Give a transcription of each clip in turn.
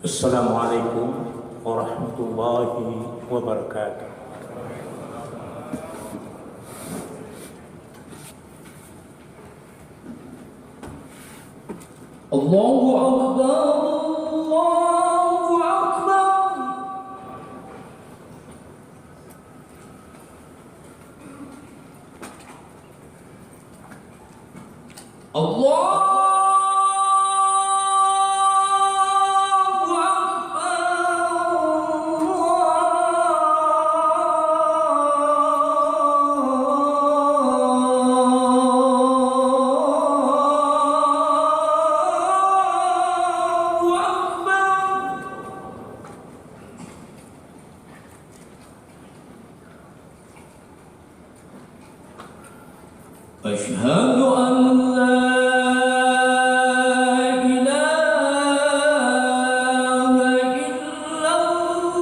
Assalamualaikum warahmatullahi wabarakatuh. Allahu Akbar, Allahu Akbar. Allah أشهد أن لا إله إلا الله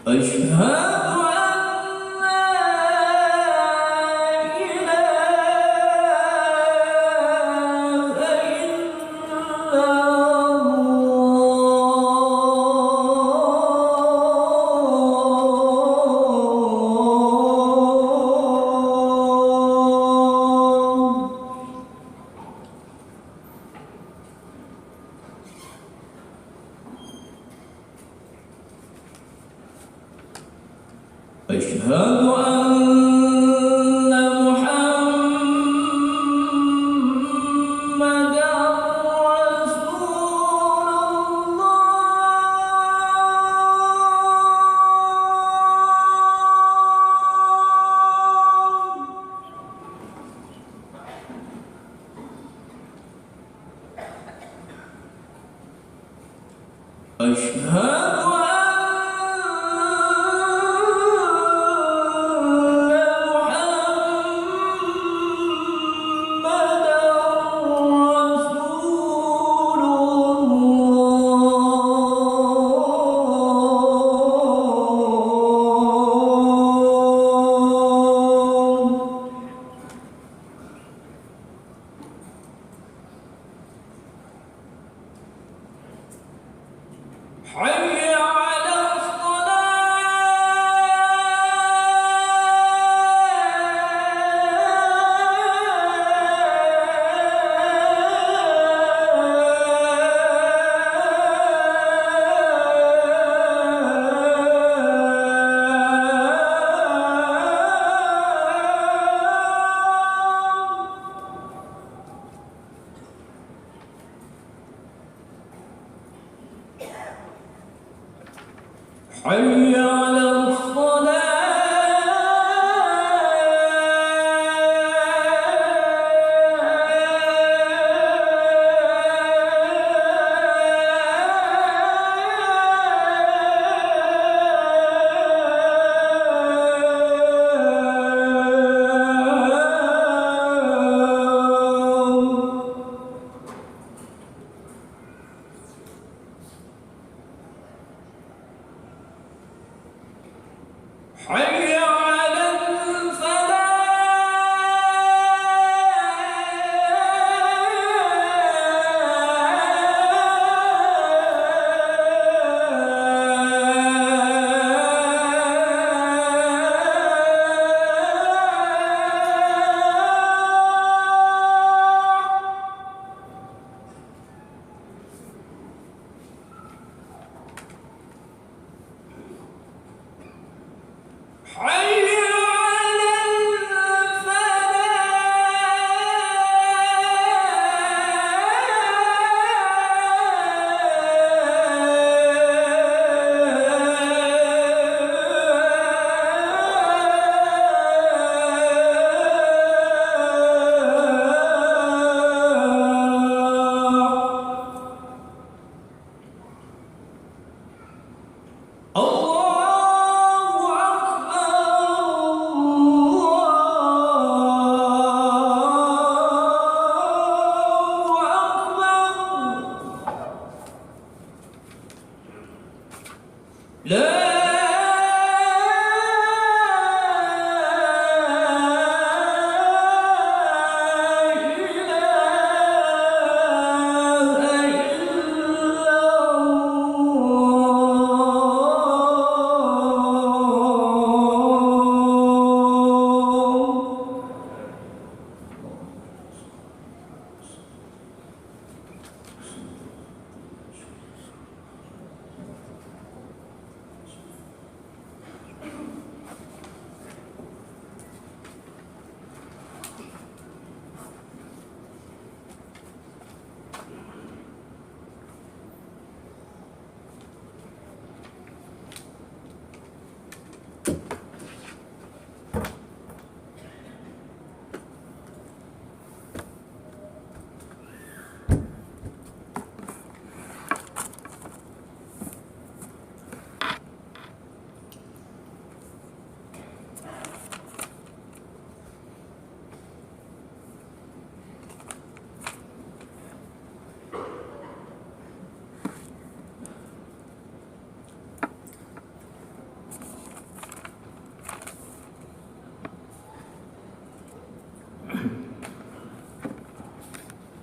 أشهد أشهد أن محمدًا رسول الله أشهد حي على حي على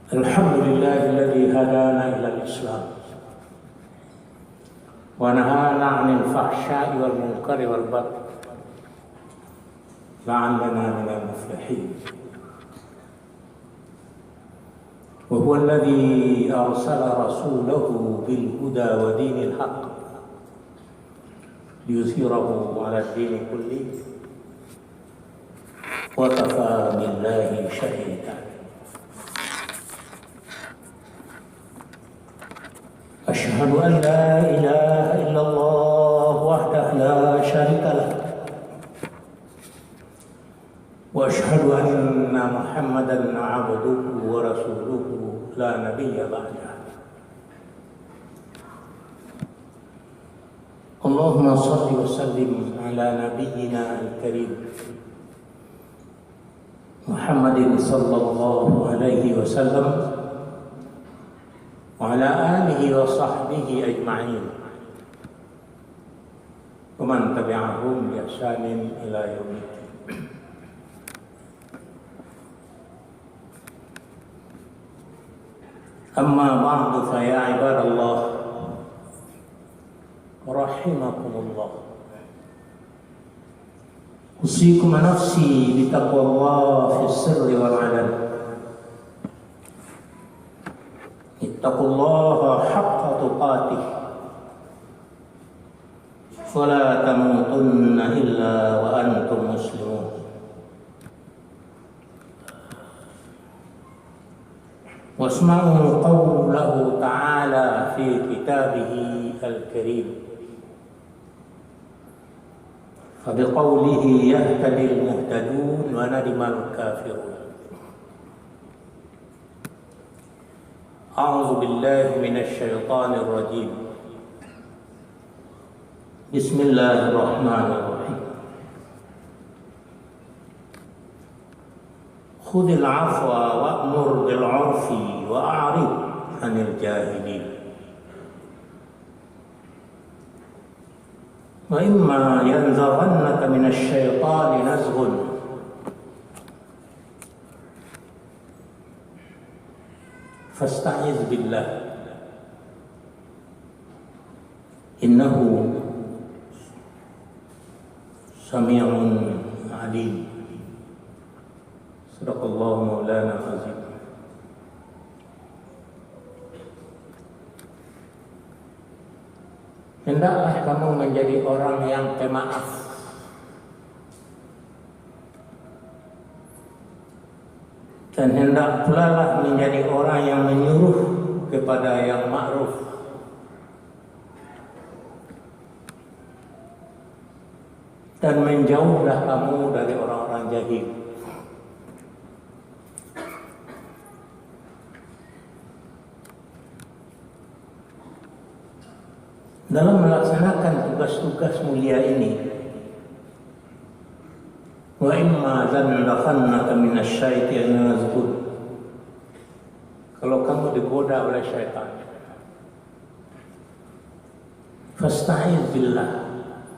Alhamdulillahilladzi hadana ilal Islam wa nahana 'anil fahsya'i wal munkari wal baghi la'allana minal muflihin. Wa huwa alladzi arsala rasulahu bil huda wa dinil haqq liyuzhirahu 'ala ad-dini kullihi wa kafaa billahi shahida. أشهد أن لا إله إلا الله وحده لا شريك له وأشهد أن محمدا عبده ورسوله لا نبي بعده. اللهم صل وسلم على نبينا الكريم محمد صلى الله عليه وسلم وعلى آله وصحبه أجمعين ومن تبعهم بإحسان إلى يوم الدين. أما بعد فيا عباد الله رحمكم الله، أوصيكم ونفسي بتقوى الله في السر والعلن. Ittaqullaha haqqa tuqatih fala tamutunna illa wa antum muslimun. Wasma'u qawlahu ta'ala fi kitabihi al-karim. Fabiqawlihi yahtadil muhtadun wa nadimal kafirun. أعوذ بالله من الشيطان الرجيم. بسم الله الرحمن الرحيم. خذ العفو وأمر بالعرف وأعرض عن الجاهلين. وإما ينزغنك من الشيطان نزغ fasta'iz billah innahu sami'un alim. Sadaqallahu maulana azim. Hendaklah kamu menjadi orang yang pemaaf, dan hendak pula lah menjadi orang yang menyuruh kepada yang ma'ruf. Dan menjauhlah kamu dari orang-orang jahil. Dalam melaksanakan tugas-tugas mulia ini, wa imma zannakhannaka minasy-syaitani nazghun, kalau kamu digoda oleh syaitan, fasta'iz billah,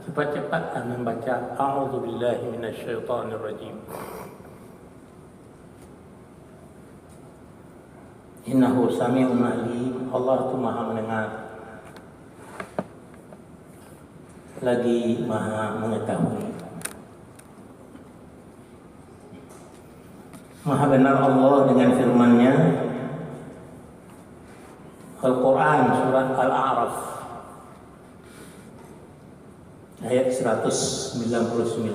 cepat-cepatlah membaca a'udzu billahi minasyaitonir rajim. Innahu sami'un alim. Allah itu Maha mendengar lagi Maha mengetahui. Maha benar Allah dengan firman-Nya, Al-Quran surat Al-A'raf ayat 199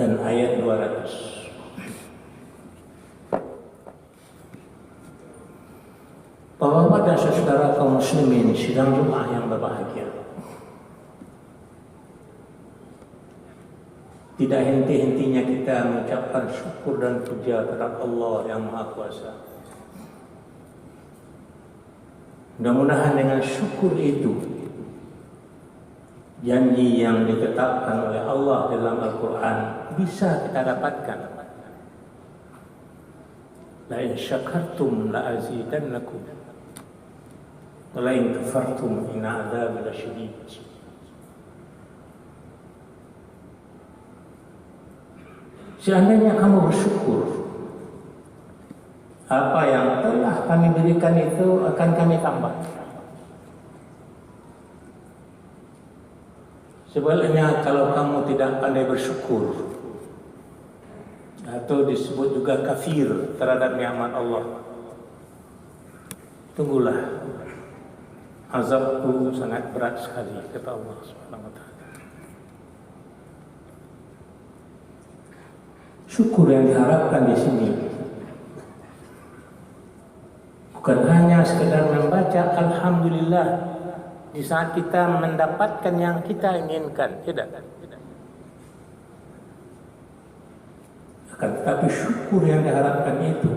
dan ayat 200. Bapak-bapak dan saudara kaum muslimin sidang Jumat yang berbahagia, tidak henti-hentinya kita mengucapkan syukur dan puja terhadap Allah yang Maha Kuasa. Mudah-mudahan dengan syukur itu, janji yang ditetapkan oleh Allah dalam Al-Quran bisa kita dapatkan. La in syakartum la azidannakum wa la in kafartum inna adzabi lasyadid. Seandainya kamu bersyukur, Apa yang telah kami berikan itu akan kami tambah. Sebaliknya kalau kamu tidak pandai bersyukur atau disebut juga kafir terhadap nikmat Allah, tunggulah, azabku sangat berat sekali, kata Allah Subhanahu wa taala. Syukur yang diharapkan di sini bukan hanya sekedar membaca alhamdulillah di saat kita mendapatkan yang kita inginkan, tidak. Akan tetapi syukur yang diharapkan itu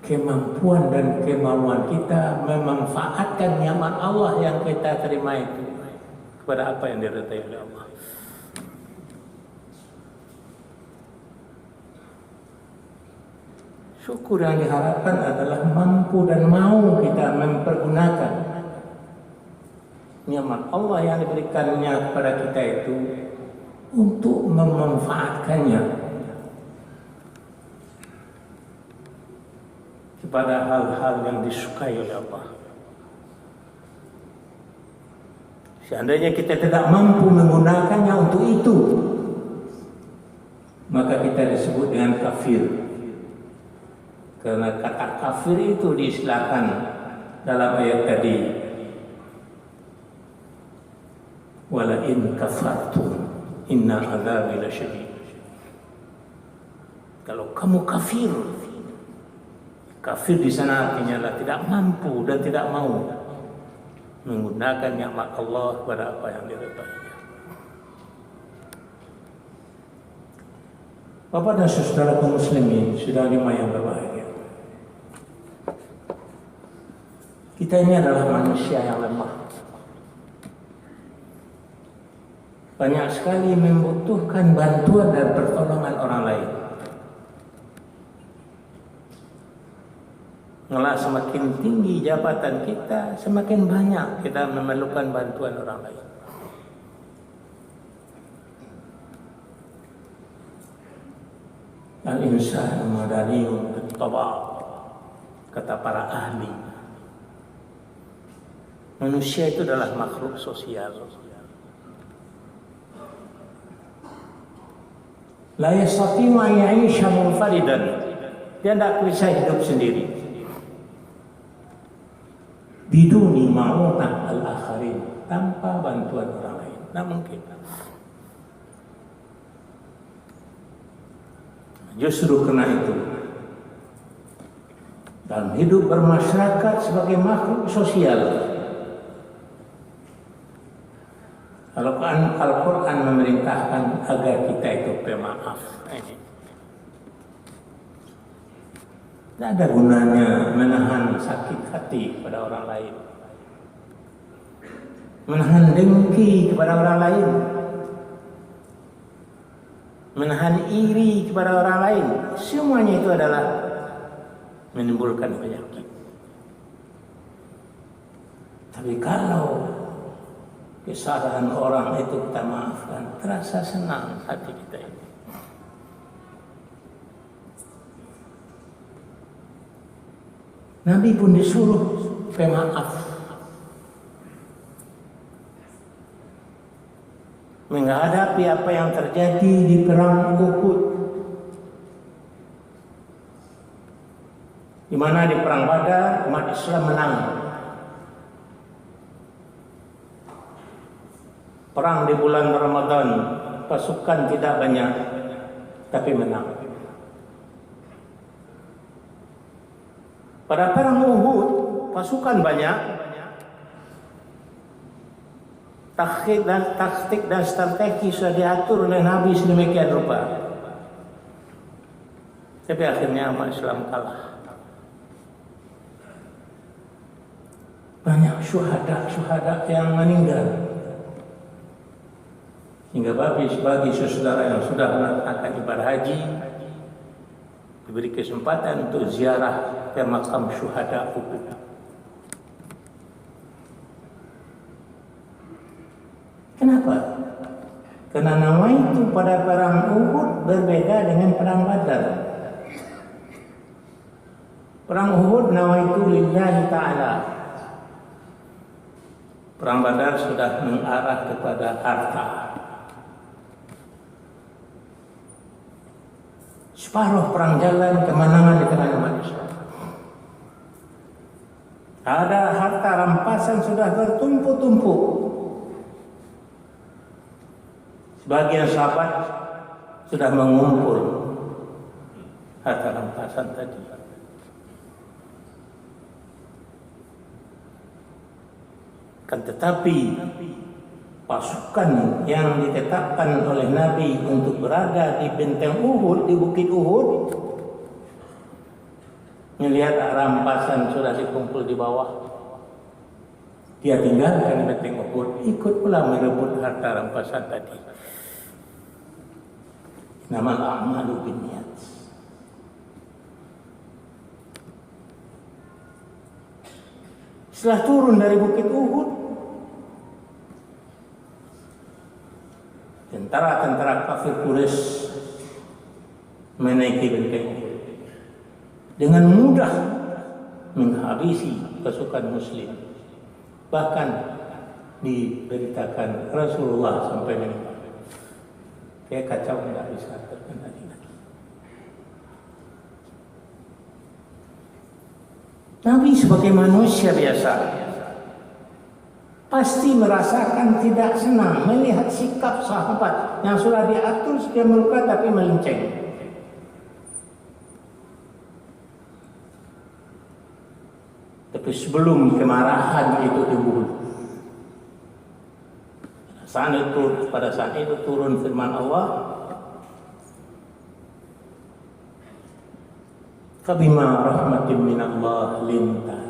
kemampuan dan kemauan kita memanfaatkan nikmat Allah yang kita terima itu kepada apa yang diridai oleh Allah. Syukur yang diharapkan adalah mampu dan mau kita mempergunakan nikmat Allah yang diberikannya kepada kita itu untuk memanfaatkannya kepada hal-hal yang disukai oleh Allah. Seandainya kita tidak mampu menggunakannya untuk itu, maka kita disebut dengan kafir. Karena kata kafir itu diistilahkan dalam ayat tadi, wala in kafartum inna adzabi lasyadid. Kalau kamu kafir, kafir di sana artinya adalah tidak mampu dan tidak mau menggunakan nikmat Allah kepada apa yang diridainya. Bapak dan saudara kaum muslimin, saudara yang berbahagia, kita ini adalah manusia yang lemah. Banyak sekali membutuhkan bantuan dan pertolongan orang lain. Malah semakin tinggi jabatan kita, semakin banyak kita memerlukan bantuan orang lain. Al-insan madaniyun bit-taba', kata para ahli. Manusia itu adalah makhluk sosial. La yastati'u an ya'isha munfaridan. Dia tidak bisa hidup sendiri. Biduni ma'unah al-akharin, tanpa bantuan orang lain. Tidak mungkin. Justru karena itu, dalam hidup bermasyarakat sebagai makhluk sosial, Al-Quran memerintahkan agar kita itu pemaaf. Tidak ada gunanya menahan sakit hati kepada orang lain, menahan dengki kepada orang lain, menahan iri kepada orang lain. Semuanya itu adalah menimbulkan penyakit. Tapi kalau kesalahan orang itu kita maafkan, terasa senang hati kita ini. Nabi pun disuruh pemaaf, menghadapi apa yang terjadi di perang Uhud, di mana di perang Badar umat Islam menang. Perang di bulan Ramadan, pasukan tidak banyak, tapi menang. Pada perang Uhud, pasukan banyak, taktik dan strategi sudah diatur oleh Nabi sedemikian rupa. Tapi akhirnya umat Islam kalah. Banyak syuhada yang meninggal. Hingga bagi saudara yang sudah melaksanakan ibadah haji diberi kesempatan untuk ziarah ke makam syuhada Uhud. Kenapa? Karena nama itu pada perang Uhud berbeda dengan perang Badar. Perang Uhud nawaitu lillahi ta'ala. Perang Badar sudah mengarah kepada harta. Separuh perang jalan kemenangan di tengah manusia. Ada harta rampasan sudah bertumpuk-tumpuk. Sebagian sahabat sudah mengumpul harta rampasan tadi. Kan tetapi pasukan yang ditetapkan oleh Nabi untuk berada di benteng Uhud, di bukit Uhud, melihat rampasan sudah dikumpul di bawah, dia tinggalkan benteng Uhud, ikut pula merebut harta rampasan tadi. Nama al-a'malu binniyat. Setelah turun dari bukit Uhud, tentara-tentara kafir Quraisy menaiki benteng Uhud, dengan mudah menghabisi pasukan Muslim. Bahkan diberitakan Rasulullah sampai meninggal. Kayak kacau, tidak bisa terkendali lagi. Nabi sebagai manusia biasa pasti merasakan tidak senang melihat sikap sahabat yang sudah diatur sekian rupa tapi melenceng. Tapi sebelum kemarahan itu timbul, pada saat itu turun firman Allah, "Fabima rahmatin minallah linta."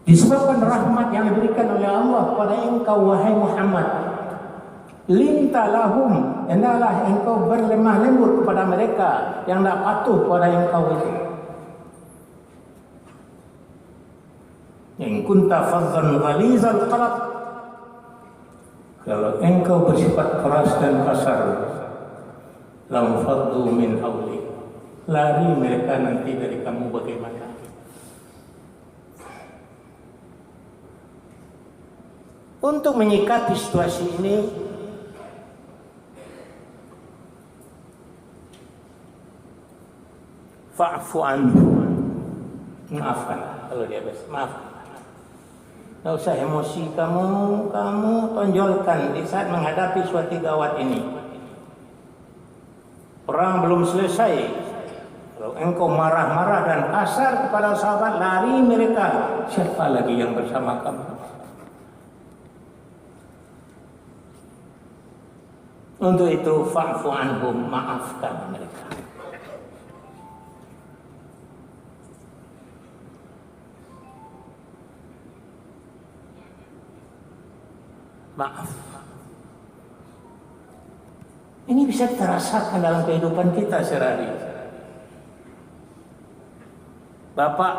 Disebabkan rahmat yang diberikan oleh Allah kepada engkau wahai Muhammad, linta lahum, hendaklah engkau berlemah lembut kepada mereka yang tidak patuh kepada engkau itu. In kunta fazzan ghalizal qalb, kalau engkau bersifat keras dan kasar, lam faddu min hawli, lari mereka nanti dari kamu bagaimana? Untuk menyikapi situasi ini, fa'fu anhu, maafkan. Kalau dia maaf, tidak usah emosi kamu tonjolkan di saat menghadapi suatu gawat ini. Perang belum selesai. Kalau engkau marah-marah dan kasar kepada sahabat, lari mereka, siapa lagi yang bersama kamu? Untuk itu fa'fu anhum, maafkan mereka. Maaf. Ini bisa kita rasakan dalam kehidupan kita sehari-hari. Bapak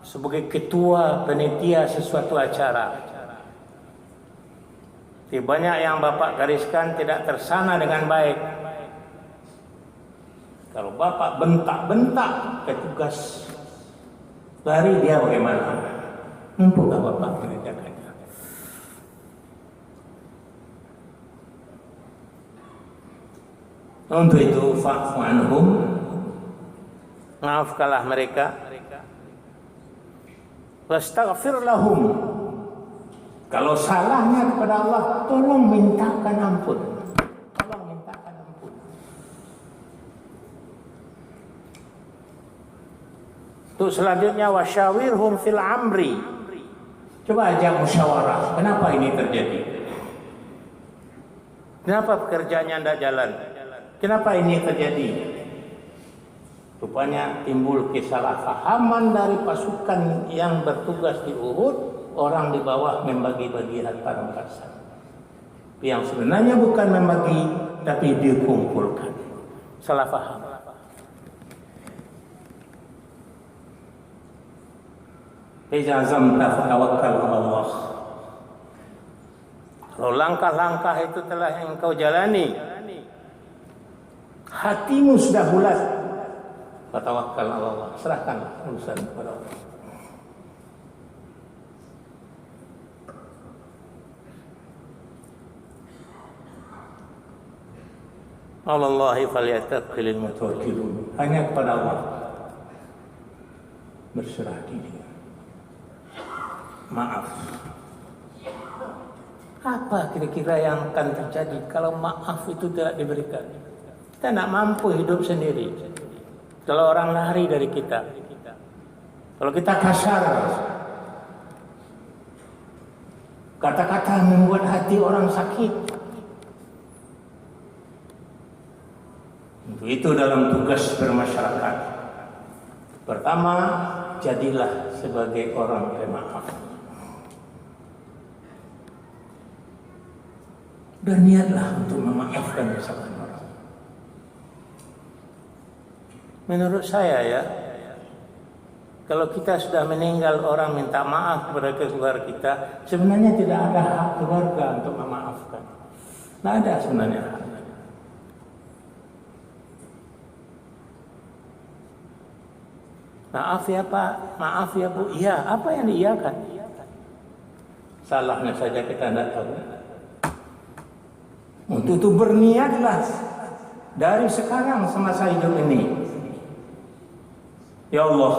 sebagai ketua panitia sesuatu acara, banyak yang Bapak gariskan tidak tersana dengan baik. Kalau Bapak bentak-bentak petugas, lari dia bagaimana? Mampukah Bapak mengerjakannya? Untuk itu fa'fu anhum, maafkanlah mereka. Wastaghfir lahum, kalau salahnya kepada Allah, tolong mintakan ampun. Tolong mintakan ampun. Untuk selanjutnya, wasyawirhum fil amri. Coba ajak musyawarah. Kenapa ini terjadi? Kenapa pekerjaannya tidak jalan? Kenapa ini terjadi? Rupanya timbul kesalahpahaman dari pasukan yang bertugas di Uhud. Orang di bawah membagi-bagi harta rampasan. Yang sebenarnya bukan membagi, tapi dikumpulkan. Salah paham. Iza azamta fatawakkal 'ala Allah. Kalau langkah-langkah itu telah engkau jalani, hatimu sudah bulat, fatawakkal ala Allah, serahkanlah urusan kepada Allah. Allahi falyatawakkilul mutawakkilun. Hanya kepada Allah berserah diri. Maaf. Apa kira-kira yang akan terjadi kalau maaf itu tidak diberikan? Kita tidak mampu hidup sendiri. Kalau orang lari dari kita, kalau kita kasar, kata-kata membuat hati orang sakit. Untuk itu dalam tugas bermasyarakat, pertama, jadilah sebagai orang pemaaf. Berniatlah untuk memaafkan kesalahan orang. Menurut saya ya, kalau kita sudah meninggal orang minta maaf kepada keluarga kita, sebenarnya tidak ada hak keluarga untuk memaafkan. Tidak ada sebenarnya hak. Maaf ya Pak, maaf ya Bu. Iya, apa yang diiyakan? Salahnya saja kita tidak tahu. Untuk itu berniatlah dari sekarang semasa hidup ini. Ya Allah,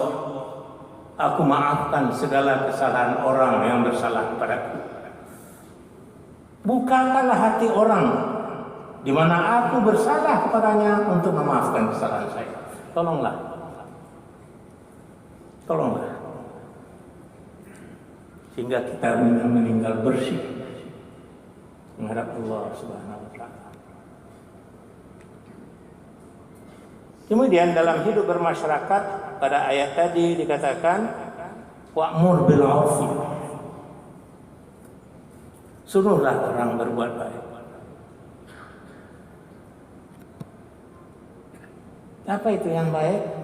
aku maafkan segala kesalahan orang yang bersalah kepadaku. Bukakanlah hati orang di mana aku bersalah kepadanya untuk memaafkan kesalahan saya. Tolonglah. Sehingga kita meninggal bersih menghadap Allah Subhanahu wa taala. Kemudian dalam hidup bermasyarakat, pada ayat tadi dikatakan wa'mur bil 'urfi. Suruhlah orang berbuat baik. Apa itu yang baik?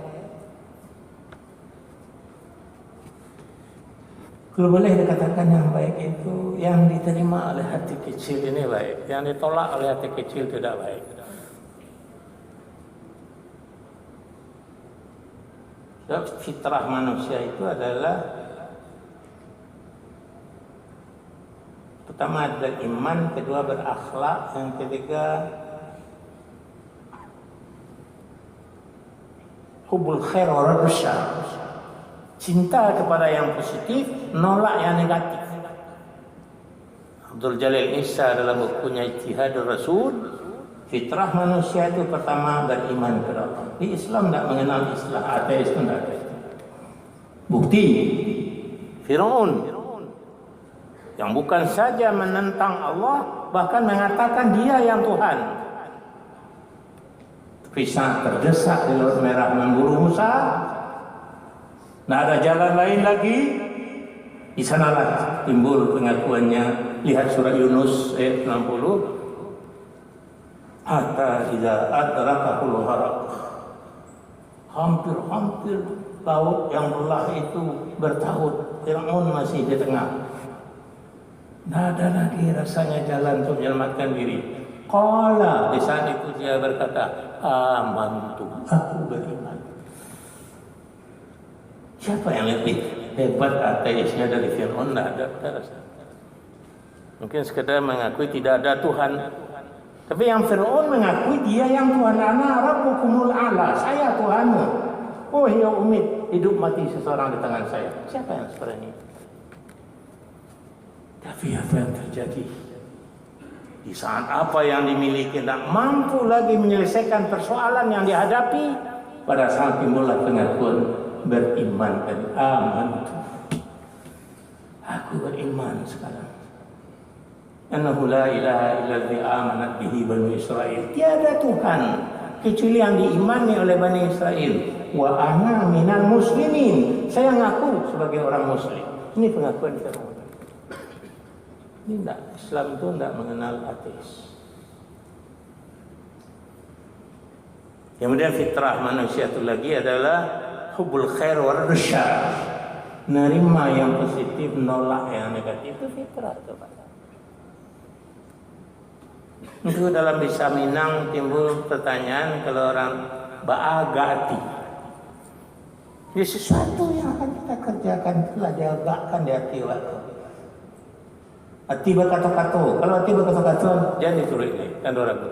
Kalau boleh dikatakan yang baik itu yang diterima oleh hati kecil ini baik, yang ditolak oleh hati kecil tidak baik. Sebab fitrah manusia itu adalah pertama adalah iman, kedua berakhlak, yang ketiga hubul khair wa raddus syarr. Cinta kepada yang positif, nolak yang negatif. Abdul Jalil Isa dalam bukunya Ijtihadul Rasul, fitrah manusia itu pertama beriman kepada Allah. Di Islam tidak mengenal istilah ateis, itu tidak ada. Bukti Fir'aun yang bukan saja menentang Allah, bahkan mengatakan dia yang Tuhan. Bisa terdesak di Laut Merah memburu Musa. Tidak ada jalan lain lagi. Di sanalah timbul pengakuannya. Lihat surah Yunus ayat 60. Hatta idza adrakahul gharq. Hampir-hampir laut yang belah itu bertaut. Fir'aun masih di tengah. Tidak ada lagi rasanya jalan untuk menyelamatkan diri. Qala, di saat itu dia berkata, amantu, aku beriman. Siapa yang lebih hebat ateisnya dari Fir'aun? Tidak ada, rasa. Mungkin sekedar mengakui tidak ada Tuhan. Tapi yang Fir'aun mengakui dia yang Tuhan. Ana rabbukumul a'la, saya Tuhanmu. Oh ya umid, hidup mati seseorang di tangan saya. Siapa yang seperti ini? Tapi apa yang terjadi? Di saat apa yang dimiliki tidak mampu lagi menyelesaikan persoalan yang dihadapi, pada saat timbullah pengakuan beriman dan aman. Aku beriman sekarang. Annahu la ilaha illallah amanat bihi banu Israel. Tiada Tuhan kecuali yang diimani oleh Bani Israel. Wa ana minal muslimin. Saya ngaku sebagai orang muslim. Ini pengakuan Fir'aun. Ini tidak, Islam itu tidak mengenal ateis. Kemudian fitrah manusia itu lagi adalah hubul khair wa raddus syarr. Nerima yang positif, nolak yang negatif, itu fitrah itu Pak. Itu dalam bahasa Minang timbul pertanyaan kalau orang baagati. Ya sesuatu yang akan kita kerjakan telah diagakkan di hati waktu. Hati berkata-kata. Kalau hati berkata-kata jangan ditulis kan orang itu.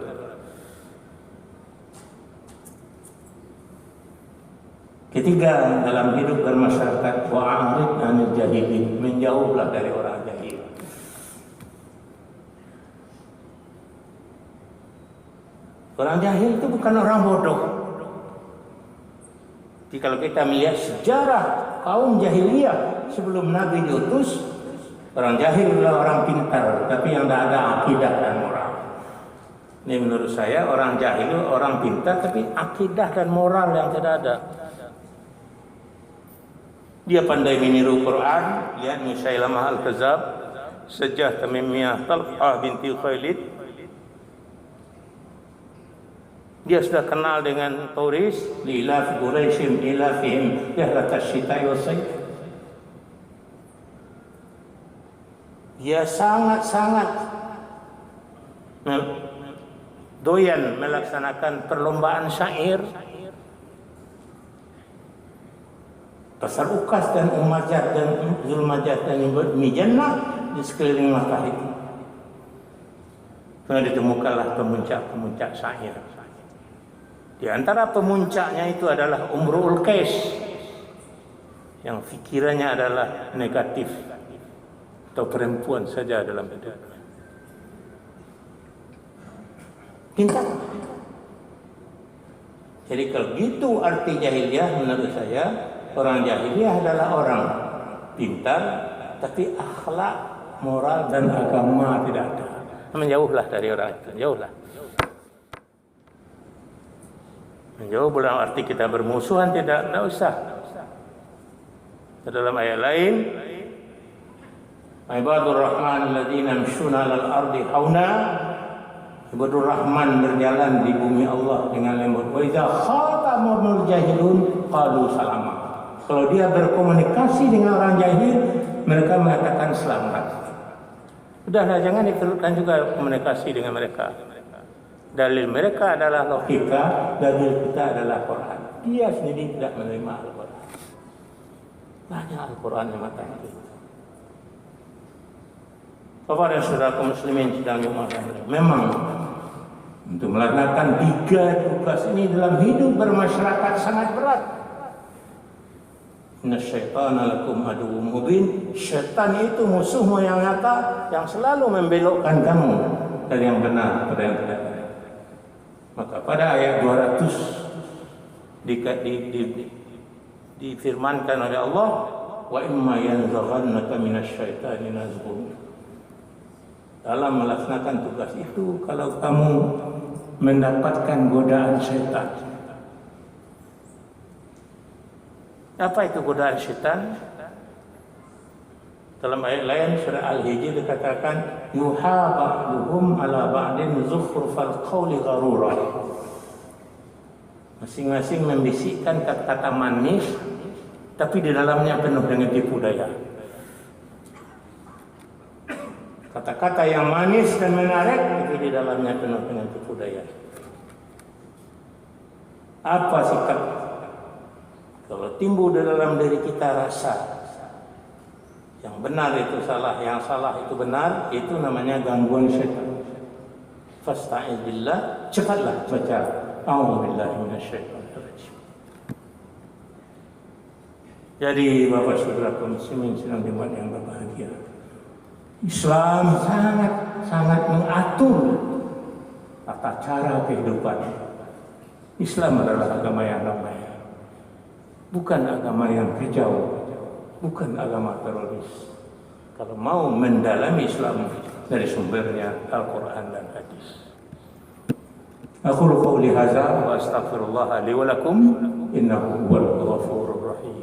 Ketiga, dalam hidup bermasyarakat, wa'arid anil jahilin, menjauhlah dari orang jahil. Orang jahil itu bukan orang bodoh. Jadi kalau kita melihat sejarah kaum jahiliyah sebelum Nabi diutus, orang jahil adalah orang pintar, tapi yang tidak ada akidah dan moral. Ini menurut saya orang jahil itu orang pintar, tapi akidah dan moral yang tidak ada. Dia pandai meniru Quran, lihat Musailamah Al-Kadzab, Sejah Tamimiyah Talqah binti Khailid. Dia sudah kenal dengan turis, lilaf Quraisyim ilafihim yahratash syita'i was-sayf. Dia sangat-sangat doyan melaksanakan perlombaan syair. Pasar Ukas dan Umayyad dan Zulmajad dan Mijannah di sekeliling Makkah itu. Karena ditemukanlah pemuncak-pemuncak syair. Di antara pemuncaknya itu adalah Umru'ul Qais yang fikirannya adalah negatif atau perempuan saja dalam hidup. Pintar. Jadi kalau gitu arti jahiliyah menurut saya, orang jahiliyah adalah orang pintar tapi akhlak, moral dan agama tidak ada. Menjauhlah dari orang itu, jauhlah. Menjauh bukan arti kita bermusuhan, tidak usah. Dalam ayat lain, Ibadur Rahman alladzina yamshuna 'alal ardi hauna. Ibadur Rahman berjalan di bumi Allah dengan lembut. Wa idza khatamul jahilun qalu salama. Kalau dia berkomunikasi dengan orang jahil, mereka mengatakan selamat. Udahlah, jangan diteruskan juga komunikasi dengan mereka. Dalil mereka adalah logika, dalil kita adalah Quran. Dia sendiri tidak menerima Al-Quran. Banyak Al-Quran yang mengatakan itu. Kepada saudara kaum muslimin sedang dimaksudkan, memang untuk melaksanakan 3 tugas ini dalam hidup bermasyarakat sangat berat. Inna syaitana lakum aduwwum mubin. Syaitan itu musuhmu yang nyata, yang selalu membelokkan kamu dari yang benar kepada yang tidak benar. Maka pada ayat 200 difirmankan oleh Allah, wa imma yanzaghannaka minasyaitani nazghun. Dalam melaksanakan tugas itu, kalau kamu mendapatkan godaan syaitan. Apa itu godaan syaitan? Dalam ayat lain surah Al-Hijr dikatakan yuha ba'duhum ala ba'din zukhrufal qawli gharura. Masing-masing membisikkan kata-kata manis tapi di dalamnya penuh dengan tipu daya. Kata-kata yang manis dan menarik tapi di dalamnya penuh dengan tipu daya. Apa sikap? Kalau timbul di dalam diri kita rasa yang benar itu salah, yang salah itu benar, itu namanya gangguan syaitan. Fasta'iz billah, cepatlah baca a'udzubillahi minasyaitonir rajim. Jadi Bapak Saudara kaum muslimin sedang dimuat yang berbahagia. Islam sangat mengatur tata cara kehidupan. Islam adalah agama yang damai. Bukan agama yang kejauh. Bukan agama teroris. Kalau mau mendalami Islam dari sumbernya Al-Quran dan hadis. Aku qouli hadza wa astaghfirullah li wa lakum innahu huwal ghafurur rahim.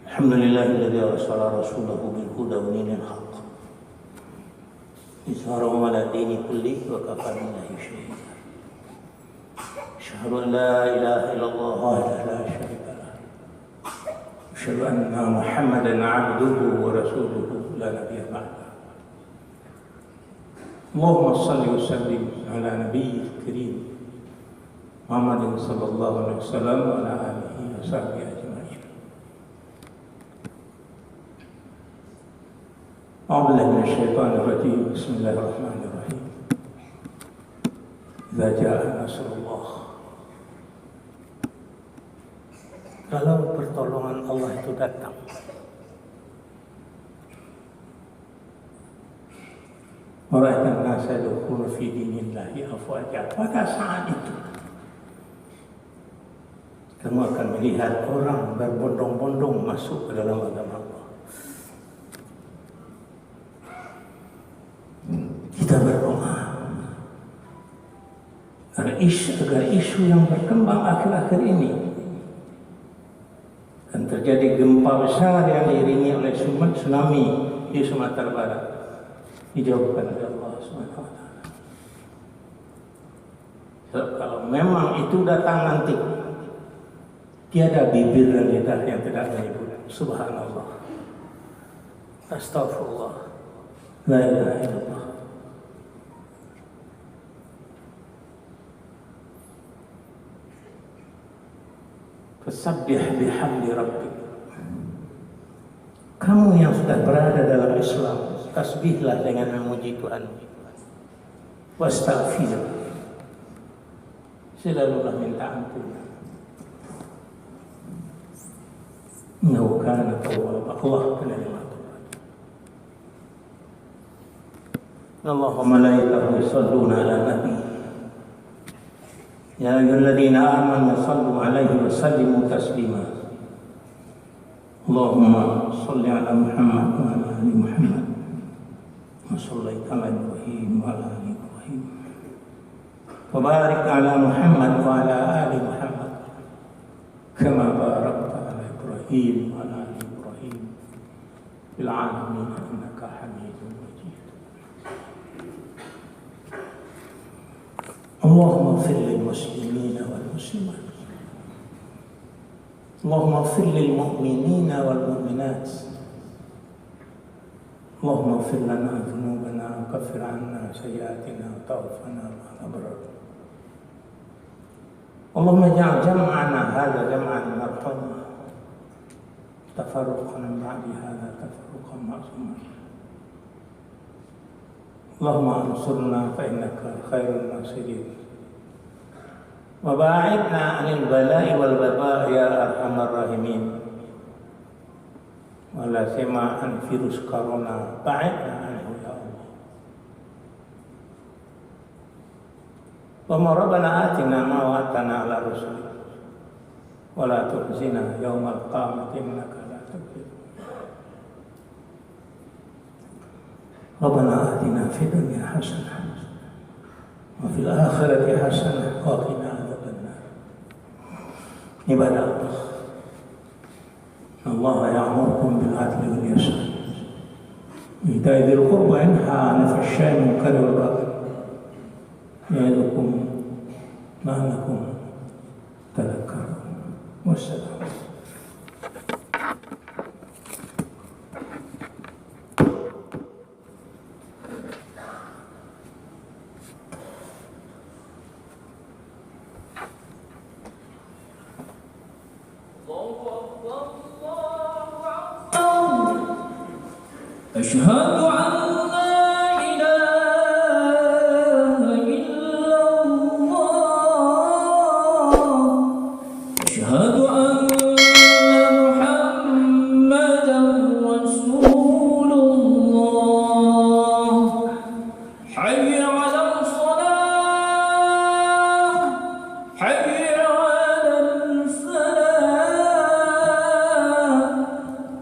Alhamdulillahilladzi arsala rasulahu bil huda wa dinil haqq liyuzhirahu 'ala dini kullihi wa kafa billahi shahida. Asyhadu an la ilaha illallah wahdahu la syarika lah. Asyhadu anna Muhammadan 'abduhu wa rasuluhu la nabiyya ba'dahu. Allahumma shalli wa sallim ala nabiyyil karim Muhammadin sallallahu alaihi wasallam wa ala alihi wa sahbihi ajma'in. A'udzu billahi minasyaitonir rajim. Bismillahirrahmanirrahim. Idza jaa nasrullah. Kalau pertolongan Allah itu datang, Warahmatan nasa yadkhuluna fi dinillahi afwaja. Pada saat itu kamu akan melihat orang berbondong-bondong masuk ke dalam agama Allah. Kita berdoa agar isu yang berkembang akhir-akhir ini akan terjadi gempa besar yang diiringi oleh tsunami di Sumatera Barat. Dijauhkan oleh Allah Subhanahu wa taala. So, kalau memang itu datang nanti, tiada bibir dan lidah yang tidak menyebut subhanallah, astaghfirullah, la ilaha illallah. Fasabbih bihamdi rabbik. Kamu yang sudah berada dalam Islam, tasbihlah dengan memuji Tuhan. Wastaghfir. Selalulah minta ampun. Innahu kana tawwaba. Allah penerima taubat. Allahu malaikatahu yusholluna 'alan nabi. Ya ayyuhalladzina amanu shallu 'alaihi wa sallimu taslima. Allahumma shalli 'ala Muhammad wa 'ala ali Muhammad. وصليت على إبراهيم وعلى آل إبراهيم وبارك على محمد وعلى آل محمد كما باركت على إبراهيم وعلى آل إبراهيم في العالمين إنك حميد مجيد. اللهم اغفر للمسلمين والمسلمات. اللهم اغفر للمؤمنين والمؤمنات. اللهم اغفر لنا ذنوبنا وكفر عنا سيئاتنا وتوفنا مع الأبرار. اللهم اجعل جمعنا هذا جمعا مرحوما تفرقنا من بعد هذا تفرقا معصوما. اللهم انصرنا فإنك خير الناصرين وباعدنا عن البلاء والوباء يا أرحم الراحمين. Wala sema an virus corona ba'idna anhu ya Allah. Wa rabbana atina ma wa'adtana ala rusulik wa la tukhzina yawmal qiyamati innaka la tukhzil. Rabbana atina fid dunya hasanah wa fil akhirati hasanah wa qina adzabannar. Ibadah Allah, Allah ya'murukum bil adli wal ihsan wa ita'i dzil qurba wa yanha 'anil fahsya'i wal munkari wal baghi ya'idukum la'allakum tadhakkarun. Wassalam. أشهد أن لا إله إلا الله أشهد أن محمدا رسول الله حي على الصلاة حي على الفلاح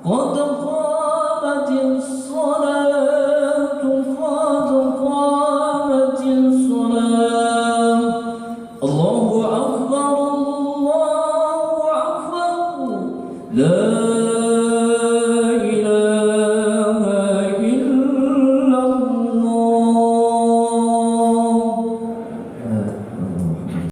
قد